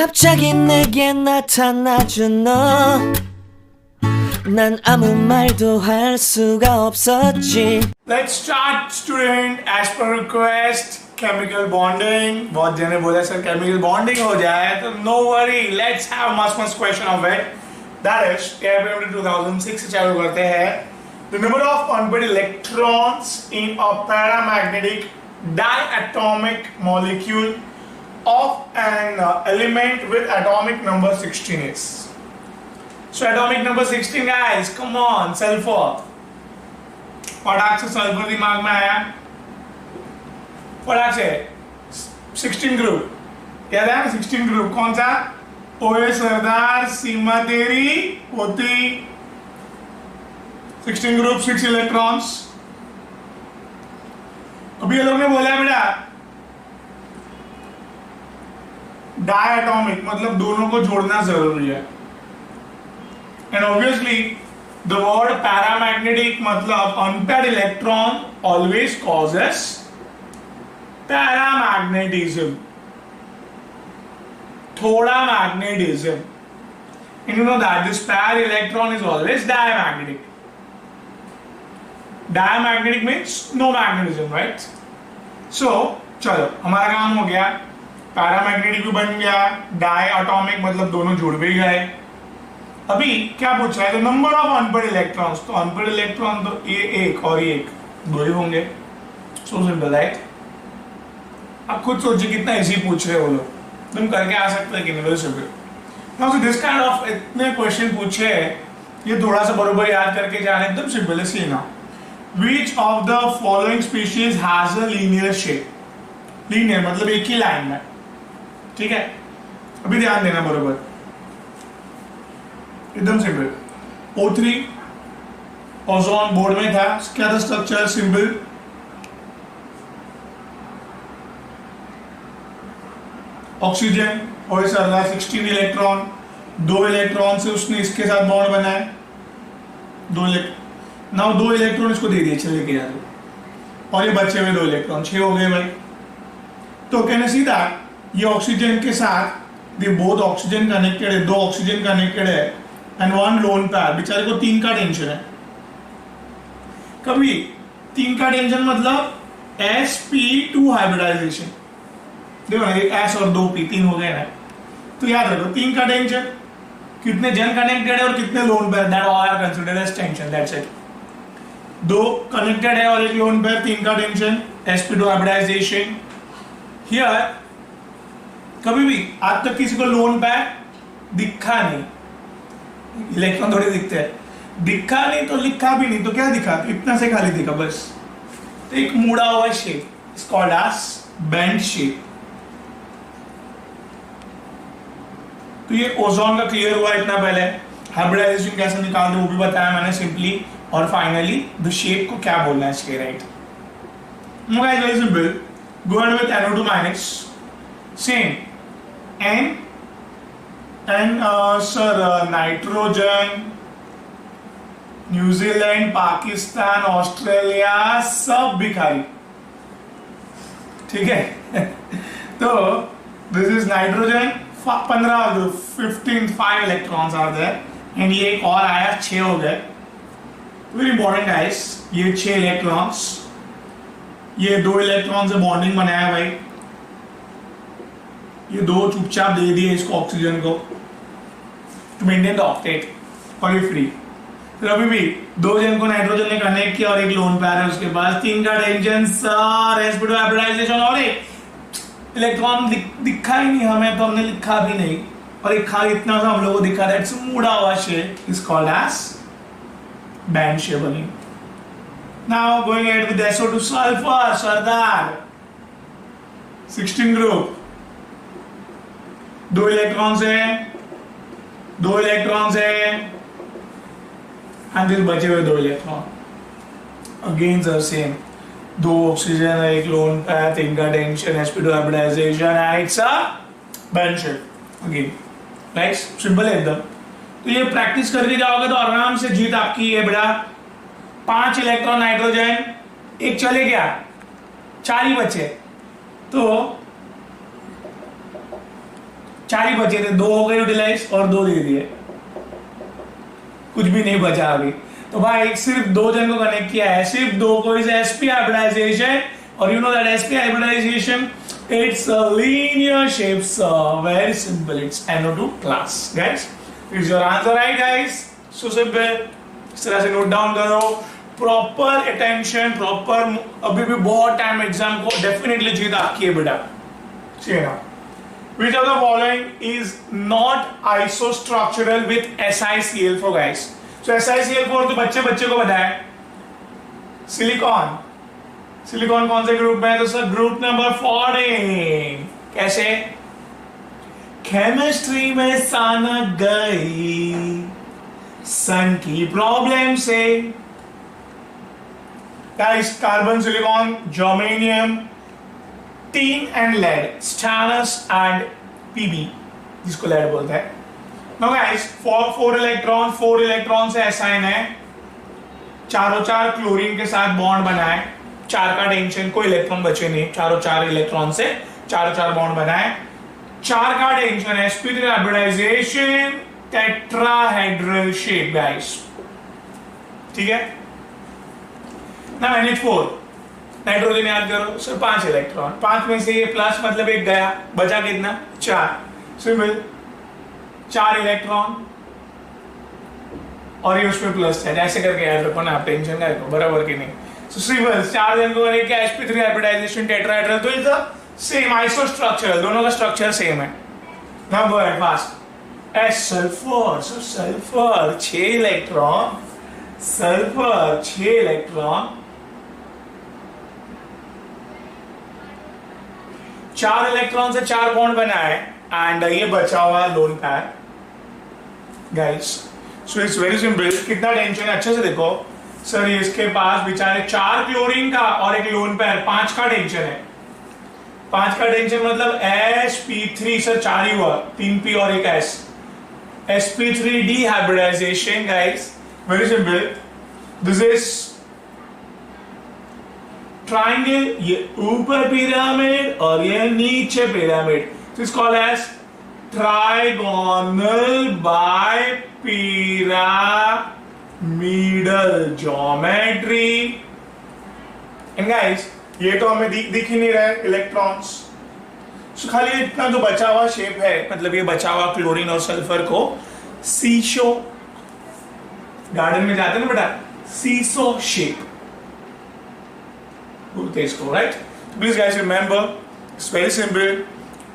갑자기 내게 나타나준 너 난 아무 말도 할 수가 없었지. Let's start, student. As per request, chemical bonding. बहुत जने बोला सर chemical bonding हो जाए तो no worry. Let's have must question of it. That is KPMT 2006 चालू करते हैं. The number of unpaired electrons in a paramagnetic diatomic molecule of an element with atomic number 16 is. So atomic number 16 guys, come on, sulfur. फटाक से sulphur दिमाग में आया, फटाक से 16 ग्रुप याद है ना? 16 ग्रुप कौन सा? ओए सरदार, सीमा तेरी होती. 16 ग्रुप 6 इलेक्ट्रॉन्स. अभी ये लोग ने बोला है बेटा डायटोमिक मतलब दोनों को जोड़ना जरूरी है. And obviously the word paramagnetic मतलब unpaired electron always causes paramagnetism, थोड़ा magnetism. And you know that this pair electron is always diamagnetic. Diamagnetic means no magnetism, right? So चलो हमारा काम हो गया, पैरामैग्नेटिक भी बन गया, डायटोमिक मतलब दोनों जुड़ भी गए. अभी क्या पूछ रहा है? Number of unpaired electrons. तो अनपेड इलेक्ट्रॉन तो ये एक और ये एक, दो ही होंगे. So simple right. आप खुद सोचिए कितना इजी पूछ रहे हो लोग. तुम करके आ सकते हैं कि नहीं? Simple. Now so this kind of इतने क्वेश्चन पूछे, ये थोड़ा सा बरोबर याद करके जाने. एकदम सिंपल है. सी ना, which of the following species has a linear shape. Linear मतलब एक ही लाइन में. ठीक है, अभी ध्यान देना बरोबर. एकदम सिंपल. O3 ओजोन बोर्ड में था. क्या था स्ट्रक्चर? सिंपल. ऑक्सीजन और सरदार 16 इलेक्ट्रॉन, 2 इलेक्ट्रॉन से उसने इसके साथ बॉन्ड बनाया. 2 इलेक्ट्रॉन इसको दे दिए, चल लेके जा दो. और ये बचे हुए 2 इलेक्ट्रॉन 6 हो गए भाई. तो कहने सीधा ये ऑक्सीजन के साथ दे बोथ ऑक्सीजन कनेक्टेड है, 2 ऑक्सीजन कनेक्टेड है एंड 1 लोन पैर. बेचारे को 3 का टेंशन है. कभी 3 का टेंशन मतलब sp2 हाइब्रिडाइजेशन. देखो ना, एक s और 2p, 3 हो गए ना. तो याद रखो 3 का टेंशन, कितने जन कनेक्टेड है और कितने lone pair, that all are considered as tension. That's it. 2 connected है और 1 लोन पैर, 3 का टेंशन, sp2 हाइब्रिडाइजेशन. हियर कभी भी आज तक किसी को लोन पैर दिखा नहीं. इलेक्ट्रॉन थोड़े दिखते हैं. दिखा नहीं तो लिखा भी नहीं, तो क्या दिखा? तो इतना से खाली दिखा बस. तो एक मुड़ा हुआ shape is called as bent shape. तो ये ओजोन का क्लियर हुआ इतना पहले. हाइब्रिडाइजेशन कैसे निकालते वो भी बताया मैंने सिंपली. और फाइनली द शेप को क्या बोलना है इसके, right? Guys very simple. Go ahead with NO2 minus. Same and sir nitrogen, New Zealand, Pakistan, Australia सब भिखारी. ठीक है. तो this is nitrogen 15 group 5 electrons are there. And ये एक और आया, 6 हो गए. वेरी इंपॉर्टेंट गाइस, ये 6 इलेक्ट्रॉन्स, ये 2 इलेक्ट्रॉन से बॉन्डिंग बनाया भाई. ये 2 चुपचाप दे दिए इसको ऑक्सीजन को टू मेंटेन द ऑक्टेट और ये फ्री. फिर अभी भी 2 जन को नाइट्रोजन ने कनेक्ट किया और एक लोन पैर है उसके पास. 3 का टेंशन सर, sp2 हाइब्रिडाइजेशन. और एक इलेक्ट्रॉन दिखा ही नहीं हमें, तो हमने लिखा भी नहीं. और एक खाली इतना सा हम लोगों को दिखा, दैट्स मुड़ा हुआ shape is called as band shape again. Now going ahead with SO2 sulphur. Sardar 16 group, 2 electron से 2 इलेक्ट्रॉन से एंड दिस बचे हुए 2 electron. Again sir same, 2 oxygen, 1 loan पैर, 3 का tension, sp2 hybridization and it's a band shape again. Right, simple है एकदम. तो ये प्रैक्टिस करके जाओगे तो आराम से जीत आपकी है बेटा. 5 इलेक्ट्रॉन नाइट्रोजन, एक चले गया, 4 ही बचे. तो 4 ही बचे थे, 2 हो गए यूटिलाइज और 2 दे दिए, कुछ भी नहीं बचा अभी। तो भाई सिर्फ 2 जन को कनेक्ट किया है, सिर्फ 2 को। इज sp hybridization, और you know that sp hybridization, it's a linear shape, so very simple, it's NO2 class guys. Is your answer right guys? So simple, इस तरह से नोट डाउन करो, प्रॉपर अटेंशन, प्रॉपर। अभी भी बहुत time exam को, definitely जीत आपकी है बेटा। See now, which of the following is not isostructural with SiCl4 guys? So SiCl4 तो बच्चे को पता है, सिलिकॉन। सिलिकॉन कौन से ग्रुप में है? तो सर ग्रुप नंबर 14। कैसे? केमिस्ट्री में सनक गई सन की प्रॉब्लम से। Guys carbon, silicon, germanium, tin and lead, stannous and PB, जिसको लेड बोलते हैं। नो गाइस, 4 इलेक्ट्रॉन से एसाइन है, चारों 4 क्लोरीन के साथ बॉन्ड बनाए, 4 का टेंशन, कोई इलेक्ट्रॉन बचे नहीं, चारों 4 इलेक्ट्रॉन से चारों 4 बॉन्ड बनाए, 4 का tension, sp3 hybridization, tetrahedral shape guys, ठीक है ना। NH4 नाइट्रोजन याद करो सर, 5 इलेक्ट्रॉन, 5 में से ये प्लस मतलब एक गया, बचा कितना? 4। सिंपल, 4 इलेक्ट्रॉन और ये उसमें प्लस है, ऐसे करके याद रखो ना आप, टेंशन का रखो, बराबर की नहीं। सो सिंपल, 4 जन को क्या sp3 हाइब्रिडाइजेशन, टेट्राहेड्रल, तो इज द सेम आइसोस्ट्रक्चरल, दोनों का स्ट्रक्चर सेम है। Now go ahead fast. As sulphur, so sulphur 6 electron, sulphur 6 electron, 4 electron से 4 बॉन्ड बना है, एंड ये बचा हुआ लोन पैर guys. So it's very simple. कितना टेंशन है अच्छे से देखो सर, ये इसके पास बेचारे 4 क्लोरीन का और एक लोन पैर, 5 का टेंशन है। 5 का टेंशन मतलब sp3, सर 4 ही हुआ, 3 p और एक s, sp3 dehybridization guys, very simple. This is triangle, ये ऊपर पिरामिड और ये नीचे पिरामिड, तो it's called as trigonal bipyramidal geometry. And guys ये तो हमें दिख ही नहीं रहा है इलेक्ट्रॉन्स, सो खाली इतना जो बचा हुआ शेप है, मतलब ये बचा हुआ क्लोरीन और सल्फर को सीशो, गार्डन में जाते हैं ना बेटा, सीसो शेप बोलते हैं इसको, right. Please guys remember, it's very simple.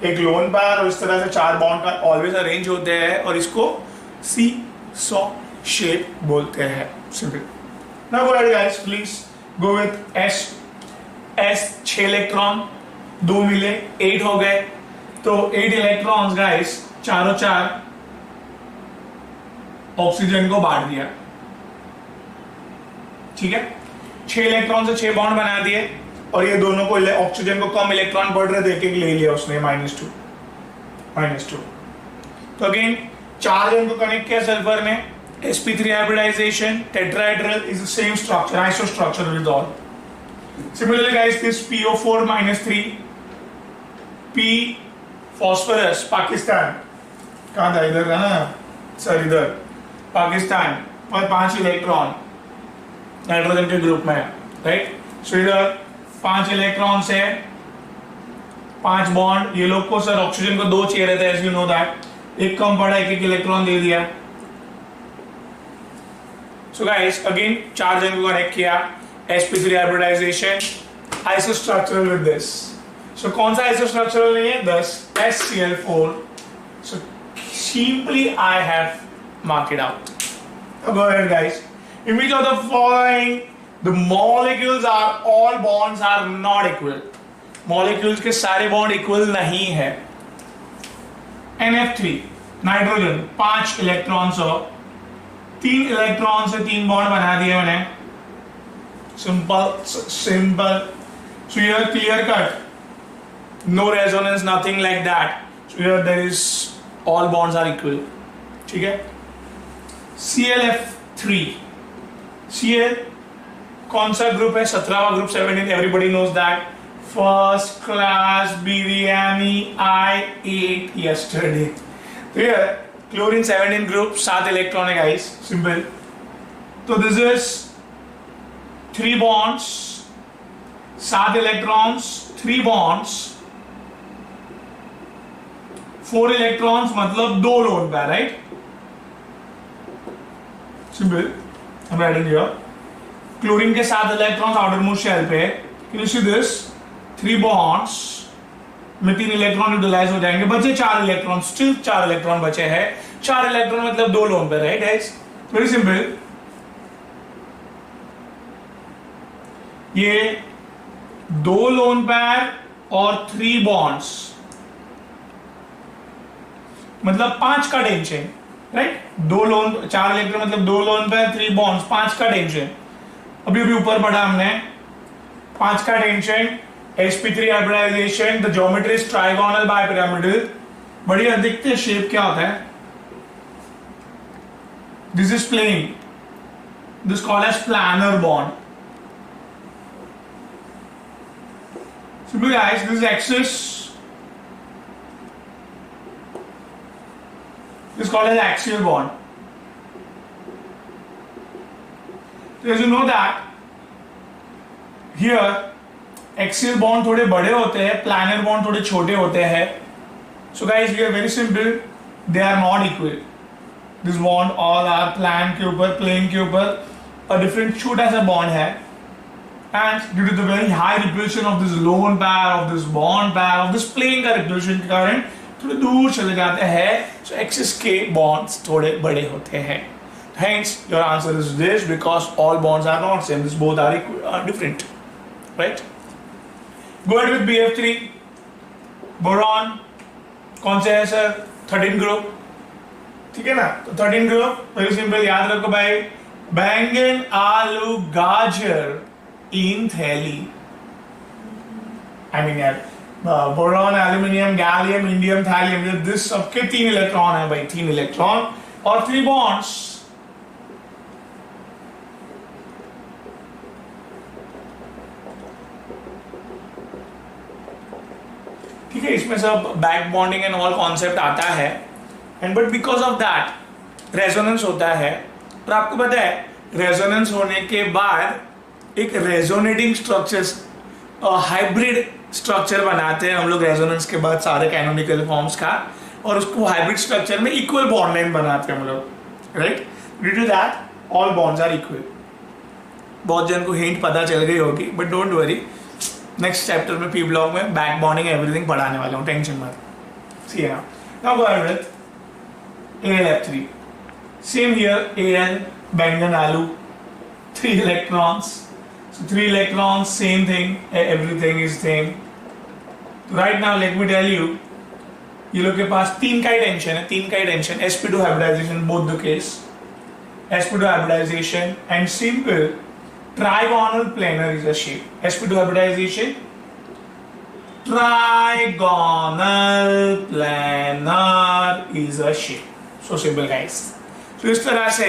एक लोन पैर और इस तरह से 4 बॉन्ड का ऑलवेज अरेंज होते हैं और इसको सी सो शेप बोलते हैं, simple. Now go ahead guys, please go with S 6 electron, 2 मिले 8 हो गए, तो 8 इलेक्ट्रॉन्स गाइस, चारों 4 ऑक्सीजन को बांट दिया, ठीक है। 6 इलेक्ट्रॉन से 6 बॉन्ड बना दिए, और ये दोनों को ऑक्सीजन को कम इलेक्ट्रॉन पड़ रहे थे, एक ले लिया उसने, -2। तो अगेन 4 जन को कनेक्ट किया सल्फर ने, sp3 hybridization, tetrahedral is the same structure, isostructural with all. Similarly guys this PO4 -3, P phosphorus, Pakistan, कहां था, इधर था ना सर, इधर पाकिस्तान पर 5 इलेक्ट्रॉन नाइट्रोजन के ग्रुप में, राइट। सो इधर 5 इलेक्ट्रॉन से 5 बॉन्ड, ये लोग को सर ऑक्सीजन को 2 चाहिए रहते हैं, एज यू नो दैट, एक कम पड़ा, एक इलेक्ट्रॉन दे दिया। सो गाइस अगेन 4 जन को कनेक्ट किया, sp3 हाइब्रिडाइजेशन, आइसोस्ट्रक्चरल विद दिस। सो कौन सा आइसोस्ट्रक्चरल नहीं है? 10 SCl4। So simply I have mark it out. Go ahead guys, in which of the following the molecules are all bonds are not equal? molecules के सारे bond equal नहीं है। NF3 nitrogen 5 electron से 3 electron से 3 bond बना दिए मैंने, simple. So here clear cut, no resonance, nothing like that. So here there is all bonds are equal, ठीक है। ClF3, Cl कौन सा ग्रुप है? 17वां group, 17, everybody knows that. First class biryani I ate yesterday. So here, chlorine 17 group, 7 electron है guys, simple. So this is 3 bonds, 7 electrons, 3 bonds, 4 electrons मतलब 2 lone pair, right? Simple. I'm writing here. Chlorine के 7 electrons outermost shell पे. Can you see this? 3 bonds में 3 electron utilise हो जाएंगे, बचे 4 electron, still 4 electron बचे हैं. 4 इलेक्ट्रॉन मतलब 2 लोन पे, राइट गाइस? Very simple. ये 2 लोन पैर और 3 बॉन्ड्स मतलब 5 का टेंशन, राइट? 2 लोन 4 इलेक्ट्रॉन मतलब 2 लोन पैर, 3 बॉन्ड्स, 5 का टेंशन. अभी अभी ऊपर पढ़ा हमने 5 का tension. sp3 hybridization, the geometry is trigonal bipyramidal. बढ़िया देखते हैं शेप क्या होता है. This is plane. This is called as planar bond. Simple guys, this is axis. This is called as axial bond. So as you know that here axial bond थोड़े बड़े होते हैं, प्लानर बॉन्ड थोड़े छोटे होते हैं. So guys we are very simple, they are not equal. This bond all are plan के ऊपर, प्लेन के ऊपर अ डिफरेंट छोटा सा बॉन्ड है. And due to the very high repulsion of this lone pair, of this bond pair, of this plane का repulsion के कारण थोड़े दूर चले जाते हैं. सो एक्सिस के बॉन्ड्स थोड़े बड़े होते हैं. Hence your answer is this, because all bonds are not same. This both are different, right? Go ahead with BF3. Boron कौन से है सर? 13 ग्रुप. ठीक है ना? तो 13 ग्रुप वेरी सिंपल, याद रखो भाई. बैंगन, आलू, गाजर इन थैली. आई मीन यार, boron, aluminium, gallium, indium, thallium, this सबके 3 इलेक्ट्रॉन है भाई, 3 इलेक्ट्रॉन और 3 बॉन्ड्स. ठीक है, इसमें सब back bonding and all concept आता है. And but because of that resonance होता है. और आपको पता है रेजोनेंस होने के बाद एक रेजोनेटिंग स्ट्रक्चर्स, हाइब्रिड स्ट्रक्चर बनाते हैं हम लोग रेजोनेंस के बाद सारे कैनोनिकल फॉर्म्स का, और उसको हाइब्रिड स्ट्रक्चर में इक्वल बॉन्ड लाइन बनाते हैं हम लोग, right? Due to that all bonds are equal. बहुत जन को हिंट पता चल गई होगी, but don't worry, next chapter में पी ब्लॉक में बैक बॉन्डिंग एवरीथिंग पढ़ाने वाला हूँ, टेंशन मत. सी है now go ahead with AlF3. Same here, Al, बैंगन, आलू, 3 electrons. So 3 electrons, same thing, everything is same. Right now let me tell you, ये लोग के पास 3 का ही टेंशन है, 3 का ही tension. sp2 hybridization both the case, sp2 hybridization and simple trigonal planar is a shape. sp2 hybridization, trigonal planar is a shape. So simple guys. So इस तरह से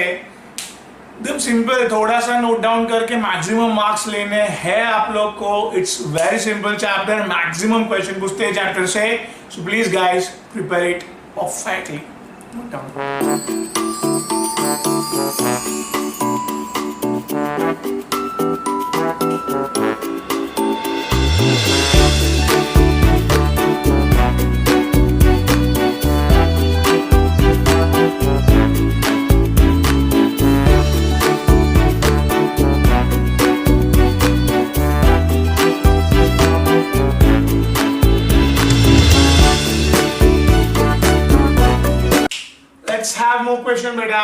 एकदम सिंपल, थोड़ा सा नोट डाउन करके मैक्सिमम मार्क्स लेने हैं आप लोग को. It's very simple chapter, maximum question पूछते हैं चैप्टर से. So please guys prepare it perfectly. Note down. Let's have more question beta.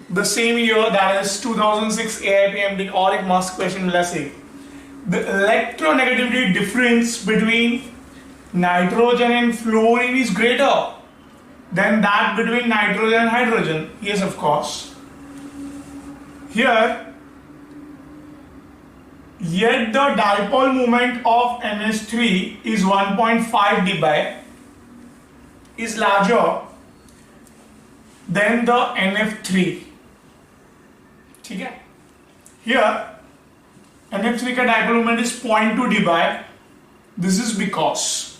The same year, that is 2006 AIPMD, और एक मस्त क्वेश्चन मिला से. The electronegativity difference between nitrogen and fluorine is greater than that between nitrogen and hydrogen. Yes, of course. Here, yet the dipole moment of NH3 is 1.5 dBi is larger than the NF3. ठीक है? Here NF3 का dipole moment is 0.2 dBi This is because,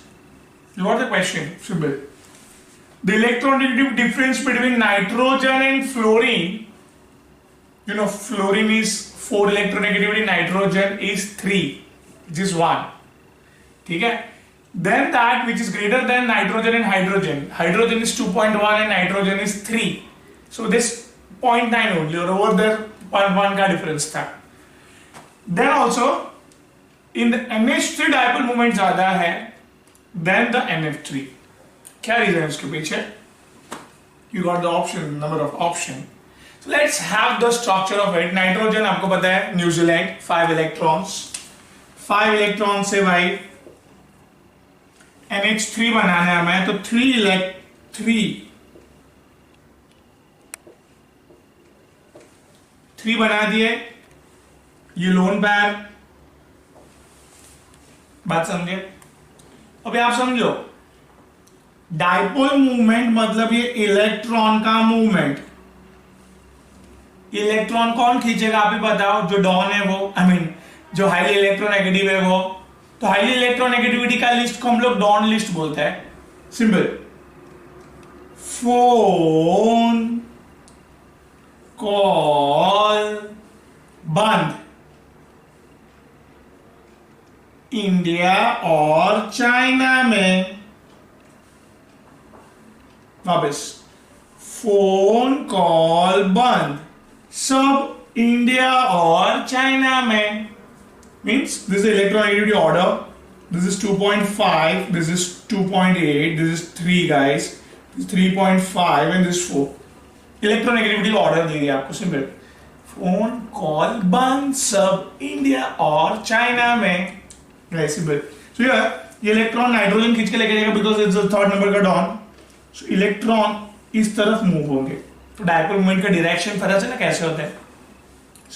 you got the question, simple. The electronegative difference between nitrogen and fluorine, you know, fluorine is 4 electronegativity, nitrogen is 3, which is 1. ठीक है? Then that which is greater than nitrogen and hydrogen. Hydrogen is 2.1 and nitrogen is 3. So this 0.9 only, or over there 0.1 का difference था. Then also in the NH3 dipole moment ज़्यादा है than the NF3. क्या reason है उसके पीछे? You got the option, number of option. So let's have the structure of it. Nitrogen आपको पता है न्यूजीलैंड 5 electrons. 5 electrons से भाई NH3 बनाना है हमें, तो 3 बना दिए, ये लोन पैर, बात समझे? अभी आप समझो, डाइपोल मूवमेंट मतलब ये इलेक्ट्रॉन का मूवमेंट. इलेक्ट्रॉन कौन खींचेगा आप ही बताओ? जो डॉन है वो, आई मीन जो हाईली इलेक्ट्रोनेगेटिव है वो. तो हाईली इलेक्ट्रोनेगेटिविटी का लिस्ट को हम लोग डॉन लिस्ट बोलते हैं. सिंपल. फोन कॉल बंद इंडिया और चाइना में. वापस फोन कॉल बंद सब इंडिया और चाइना में. Means this is the electronegativity order. This is 2.5, this is 2.8, this is 3 guys, this is 3.5 and this is 4. Electronegativity order दी गई आपको सिंपल. फोन कॉल बंद सब इंडिया और चाइना में. सिंपल. So here ये इलेक्ट्रॉन नाइट्रोजन खींच के लेके जाएगा because it's the third number का डॉन. So इलेक्ट्रॉन इस तरफ मूव होंगे. तो डायपोल मूवमेंट का डायरेक्शन पता चला कैसे होता है?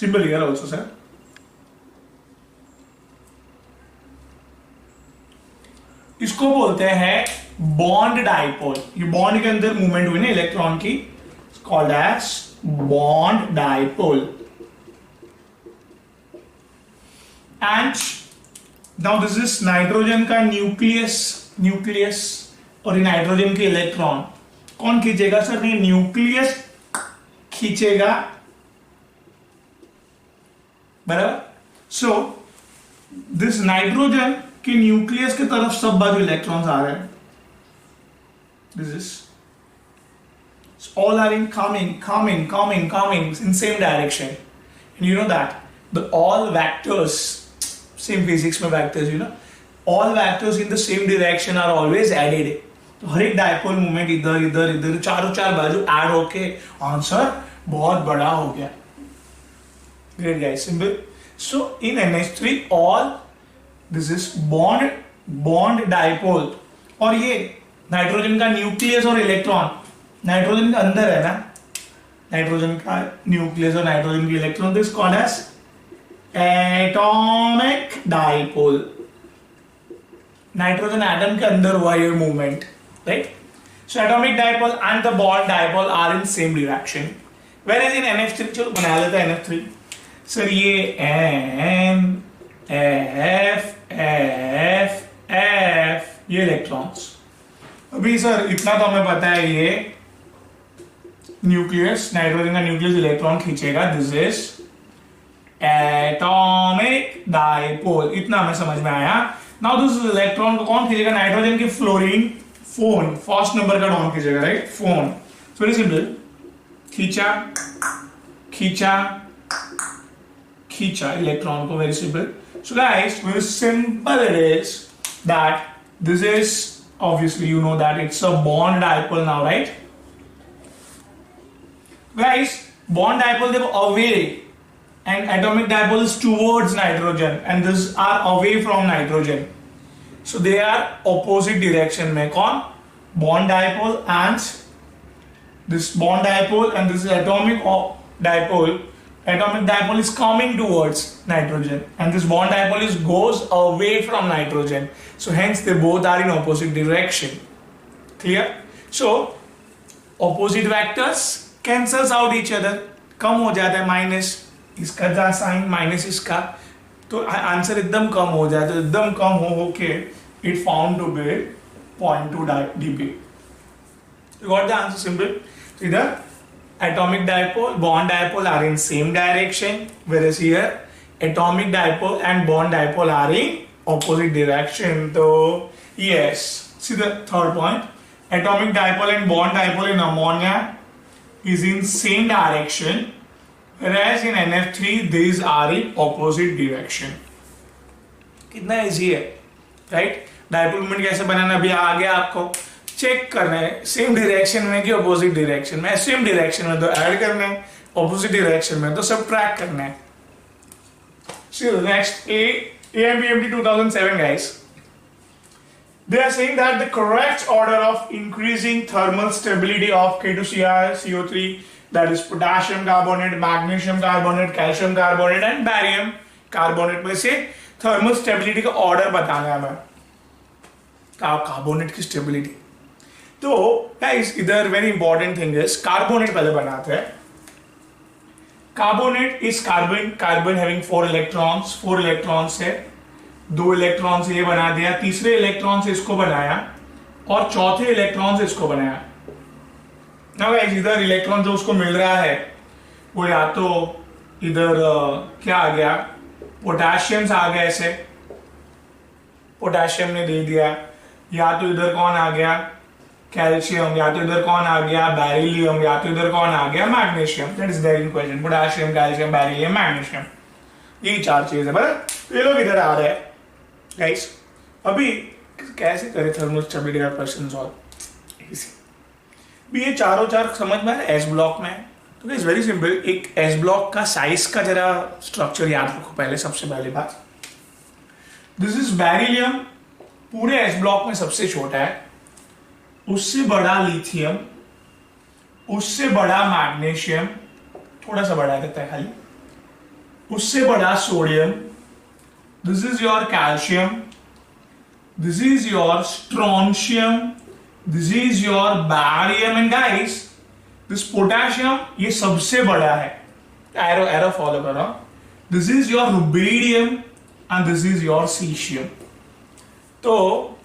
Simple here also sir. इसको बोलते हैं बॉन्ड डाइपोल. ये बॉन्ड के अंदर मूवमेंट हुई ना इलेक्ट्रॉन की, called as bond dipole. And now this is nitrogen का न्यूक्लियस और ये नाइट्रोजन के इलेक्ट्रॉन कौन खींचेगा सर? ये न्यूक्लियस खींचेगा, बराबर. सो दिस नाइट्रोजन कि न्यूक्लियस की तरफ सब बाजू इलेक्ट्रॉन्स आ रहे हैं. This is all are in coming in same direction. And you know that the all vectors, same physics में vectors, you know, all vectors in the same direction are always added. तो हर एक dipole movement इधर चारों चार बाजू add होके answer बहुत बड़ा हो गया. Great guys, simple. So in NH3 all this is bond dipole. और ये नाइट्रोजन का न्यूक्लियस और इलेक्ट्रॉन नाइट्रोजन के अंदर है ना, नाइट्रोजन का न्यूक्लियस और नाइट्रोजन की electron, this called as atomic dipole. Nitrogen atom के अंदर हुआ ये movement, right? So atomic dipole and the bond dipole are in same direction. Where is in NH3, चलो बना लेते हैं NH3. सर ये N F ये इलेक्ट्रॉन्स. अभी सर इतना तो हमें पता है, ये न्यूक्लियस, नाइट्रोजन का न्यूक्लियस इलेक्ट्रॉन खींचेगा. This is atomic dipole. इतना हमें समझ में आया. नाउ दिस इलेक्ट्रॉन को कौन खींचेगा? नाइट्रोजन की फ्लोरीन फोन फर्स्ट नंबर का डॉन खींचेगा, right? Phone. So very simple. खींचा खींचा खींचा इलेक्ट्रॉन को. Very simple. So guys, very simple it is that this is, obviously you know that it's a bond dipole now, right? Guys, bond dipole they are away and atomic dipole is towards nitrogen and these are away from nitrogen. So they are opposite direction में. कौन? Bond dipole and this bond dipole and this is atomic dipole. Atomic dipole is coming towards nitrogen and this bond dipole is goes away from nitrogen. So hence they both are in opposite direction. Clear? So opposite vectors cancels out each other. कम हो जाता है minus इसका sign minus इसका. तो answer एकदम कम हो जाए, तो एकदम कम हो के it found to be 0.2 dB. You got the answer simple. Either atomic dipole, bond dipole are in same direction, whereas here atomic dipole and bond dipole are in opposite direction. So yes, see the third point. Atomic dipole and bond dipole in ammonia is in same direction, whereas in NF3 these are in opposite direction. कितना easy है, right? Dipole moment कैसे बनाना अभी आ गया आपको. Check करना है same direction में कि अपोजिट डायरेक्शन में. सेम डायरेक्शन में तो ऐड करना है, अपोजिट डायरेक्शन में तो सबट्रैक्ट करना है. So next, AMBMD 2007 guys. They are saying that the correct order of increasing thermal stability of K2Cl, CO3, that is potassium carbonate, magnesium carbonate, calcium carbonate and barium carbonate में से thermal stability का order बताना है हमें. Carbonate की stability. तो guys इधर very important thing is carbonate पहले बनाते हैं. Carbonate is carbon having 4 electrons. 4 electrons है, 2 इलेक्ट्रॉन से ये बना दिया, तीसरे इलेक्ट्रॉन से इसको बनाया और चौथे इलेक्ट्रॉन से इसको बनाया. ना गाइस इधर इलेक्ट्रॉन जो उसको मिल रहा है वो या तो इधर क्या आ गया, पोटेशियम आ गया, ऐसे पोटेशियम ने दे दिया, या तो इधर कौन आ गया, कैल्शियम, या तो इधर कौन आ गया, बेरिलियम, या तो इधर कौन आ गया, magnesium. That is very question. Potassium, calcium, beryllium, magnesium, ये 4 चीज है. बस ये लोग इधर आ रहे हैं गाइस. अभी कैसे करें थर्मल स्टेबिलिटी का क्वेश्चन सॉल्व? भी ये चारों 4 समझ में एस ब्लॉक में है. तो इट्स वेरी सिंपल. एक एस ब्लॉक का साइज का जरा स्ट्रक्चर याद रखो पहले. सबसे पहली बात, दिस इज बेरिलियम, पूरे एस ब्लॉक में सबसे छोटा है. उससे बड़ा लिथियम, उससे बड़ा मैग्नीशियम, थोड़ा सा बड़ा रहता है खाली, उससे बड़ा sodium, this is your calcium, this is your strontium, this is your barium and guys this potassium ये सबसे बड़ा है. एरो एरो फॉलो करो. This is your rubidium and this is your caesium. तो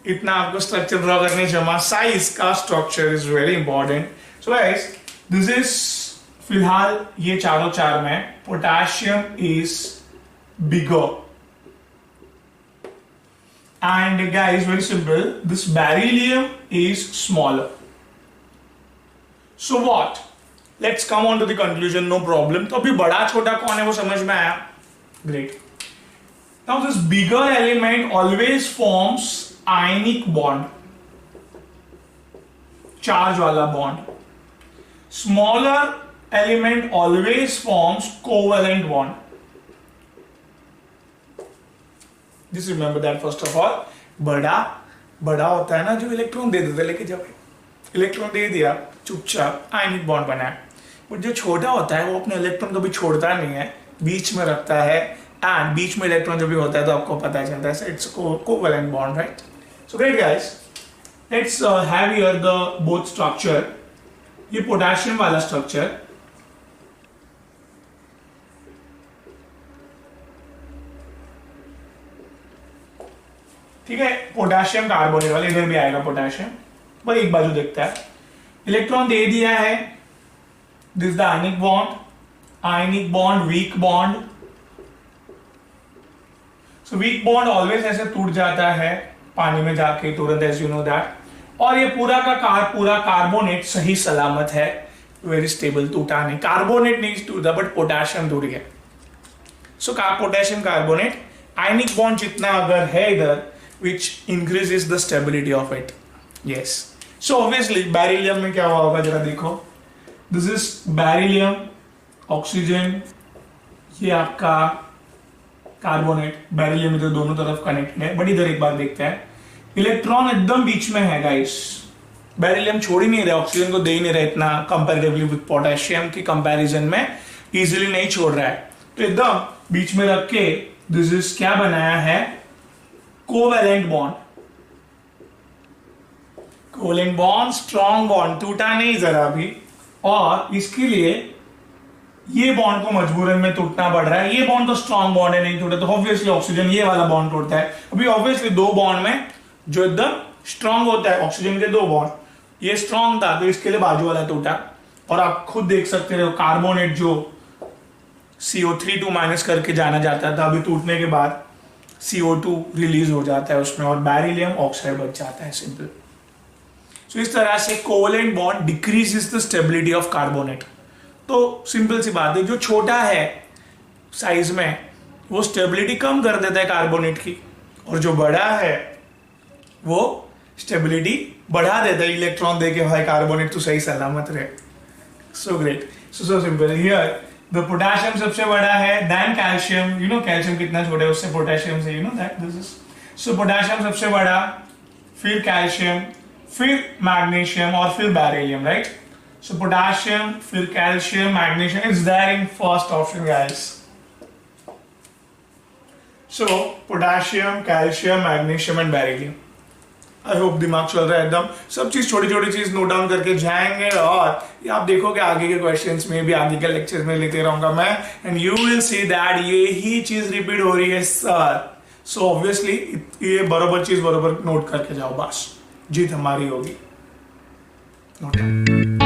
इतना आपको स्ट्रक्चर ड्रॉ करने जमा. साइज का structure is very important. So guys this is फिलहाल ये चारों 4 में potassium is bigger and guys very simple this beryllium is smaller. So what, let's come on to the conclusion. No problem. तो अभी बड़ा छोटा कौन है वो समझ में आया. Great. Now this bigger element always forms ionic bond, charge wala bond. Smaller element always forms covalent bond. Just remember that first of all. बड़ा होता है ना जो इलेक्ट्रॉन दे देता है, लेकिन जब इलेक्ट्रॉन दे दिया चुपचाप आयनिक बॉन्ड बना है. बट जो छोटा होता है वो अपने इलेक्ट्रॉन कभी छोड़ता नहीं है, बीच में रखता है. एंड बीच में इलेक्ट्रॉन जो भी होता है तो आपको पता चलता है it's covalent bond, right? So great guys, let's have here the both structure. ये पोटेशियम वाला स्ट्रक्चर, ठीक है, पोटेशियम कार्बोनेट वाले, इधर भी आएगा पोटेशियम. बस एक बाजू देखता है. इलेक्ट्रॉन दे दिया है, this the ionic bond, ionic bond, weak bond. So weak bond always ऐसे टूट जाता है पानी में जाके तुरंत, एज यू नो दैट. और ये पूरा का पूरा कार्बोनेट सही सलामत है, वेरी स्टेबल, टूटा नहीं. कार्बोनेट नहीं टूटा बट पोटेशियम टूट गया. सो पोटेशियम कार्बोनेट, आयनिक बॉन्ड जितना अगर है इधर, which increases the stability of it. Yes. So obviously beryllium में क्या हुआ होगा जरा देखो. दिस इज बेरिलियम, ऑक्सीजन, ये आपका कार्बोनेट. बेरिलियम इधर दोनों तरफ कनेक्टेड है, बट इधर एक बार देखते हैं. इलेक्ट्रॉन एकदम बीच में है गाइस. बेरिलियम छोड़ ही नहीं रहा, ऑक्सीजन को दे ही नहीं रहा इतना कंपैरेटिवली विद पोटेशियम की कंपैरिजन में इजीली नहीं छोड़ रहा है. तो एकदम बीच में रख के दिस इज क्या बनाया है, covalent bond. Covalent bond, strong bond, टूटा नहीं जरा भी. और इसके लिए ये बॉन्ड को मजबूरन में टूटना पड़ रहा है, ये बॉन्ड तो स्ट्रॉन्ग बॉन्ड है, नहीं टूटे तो ऑब्वियसली ऑक्सीजन ये वाला बॉन्ड टूटता है। अभी ऑब्वियसली दो बॉन्ड में जो एकदम स्ट्रॉन्ग होता है ऑक्सीजन के दो बॉन्ड, ये स्ट्रॉन्ग था तो इसके लिए बाजू वाला टूटा। और आप खुद देख सकते हो कार्बोनेट जो CO3 माइनस करके जाना जाता था, अभी टूटने के बाद CO2 रिलीज हो जाता है उसमें और बेरिलियम ऑक्साइड बच जाता है, सिंपल। सो इस तरह से covalent bond decreases the stability of carbonate. तो सिंपल सी बात है, जो छोटा है साइज में वो स्टेबिलिटी कम कर देता है कार्बोनेट की, और जो बड़ा है वो स्टेबिलिटी बढ़ा देता है इलेक्ट्रॉन देके, भाई कार्बोनेट तो सही सलामत रहे। So great, so simple. Here the potassium सबसे बड़ा है, then calcium. You know calcium कितना छोटा है उससे पोटेशियम से, you know that this is. So potassium सबसे बड़ा, फिर कैल्शियम, फिर मैग्नीशियम और फिर बेरिलियम, राइट। सो पोटेशियम, फिर calcium, magnesium is there in first option guys. So potassium, calcium, magnesium and beryllium. I hope दिमाग चल रहा है एकदम, सब चीज छोटी छोटी चीज नोट डाउन करके जाएंगे, और ये आप देखोगे आगे के क्वेश्चंस में भी, आगे के लेक्चर्स में लेते रहूंगा मैं, and you will see that ये ही चीज रिपीट हो रही है सर। सो ऑब्वियसली ये बरोबर चीज बरोबर नोट करके जाओ, बस जीत हमारी होगी। नोट